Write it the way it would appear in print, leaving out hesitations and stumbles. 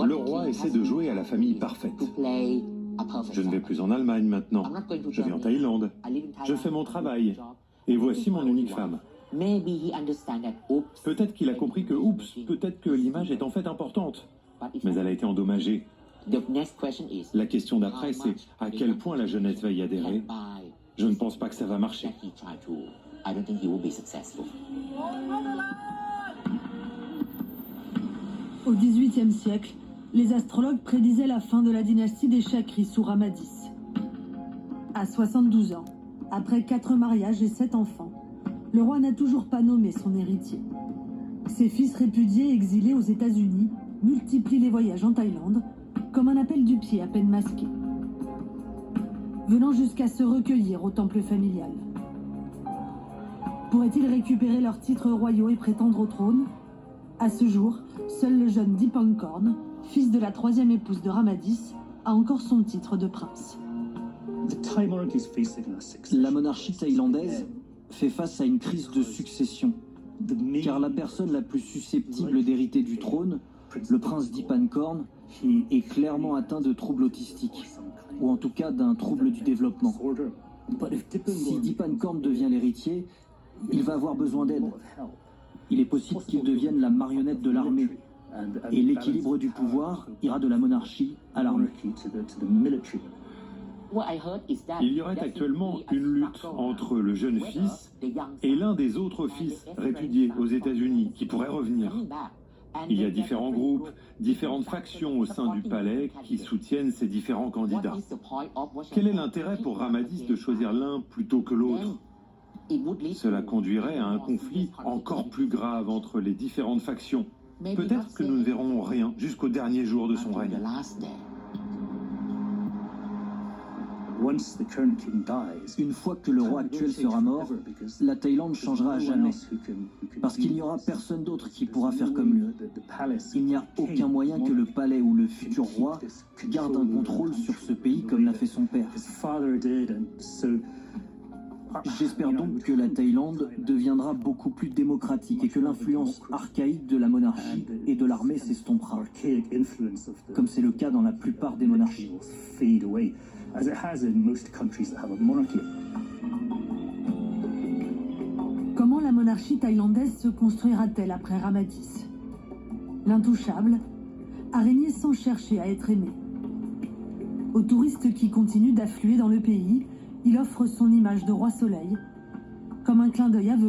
Le roi essaie de jouer à la famille parfaite. Je ne vais plus en Allemagne maintenant. Je vais en Thaïlande. Je fais mon travail. Et voici mon unique femme. Peut-être qu'il a compris que, oups, peut-être que l'image est en fait importante. Mais elle a été endommagée. La question d'après, c'est à quel point la jeunesse va y adhérer. Je ne pense pas que ça va marcher. Au XVIIIe siècle, les astrologues prédisaient la fin de la dynastie des Chakris sous Rhamadis. À 72 ans, après 4 mariages et 7 enfants, le roi n'a toujours pas nommé son héritier. Ses fils répudiés exilés aux États-Unis multiplient les voyages en Thaïlande, comme un appel du pied à peine masqué, venant jusqu'à se recueillir au temple familial. Pourraient-ils récupérer leurs titres royaux et prétendre au trône? À ce jour, seul le jeune Dipankarn, fils de la 3e épouse de Rhamadis, a encore son titre de prince. La monarchie thaïlandaise fait face à une crise de succession, car la personne la plus susceptible d'hériter du trône, le prince Dipankarn, est clairement atteint de troubles autistiques, ou en tout cas d'un trouble du développement. Si Dipankarn devient l'héritier, il va avoir besoin d'aide. Il est possible qu'il devienne la marionnette de l'armée, et l'équilibre du pouvoir ira de la monarchie à l'armée. Il y aurait actuellement une lutte entre le jeune fils et l'un des autres fils répudiés aux États-Unis qui pourrait revenir. Il y a différents groupes, différentes factions au sein du palais qui soutiennent ces différents candidats. Quel est l'intérêt pour Rhamadis de choisir l'un plutôt que l'autre? Cela conduirait à un conflit encore plus grave entre les différentes factions. Peut-être que nous ne verrons rien jusqu'au dernier jour de son règne. Une fois que le roi actuel sera mort, la Thaïlande changera à jamais, parce qu'il n'y aura personne d'autre qui pourra faire comme lui. Il n'y a aucun moyen que le palais ou le futur roi garde un contrôle sur ce pays comme l'a fait son père. J'espère donc que la Thaïlande deviendra beaucoup plus démocratique et que l'influence archaïque de la monarchie et de l'armée s'estompera, comme c'est le cas dans la plupart des monarchies. Comment la monarchie thaïlandaise se construira-t-elle après Rhamadis? L'intouchable a régné sans chercher à être aimé. Aux touristes qui continuent d'affluer dans le pays, il offre son image de roi soleil, comme un clin d'œil aveugle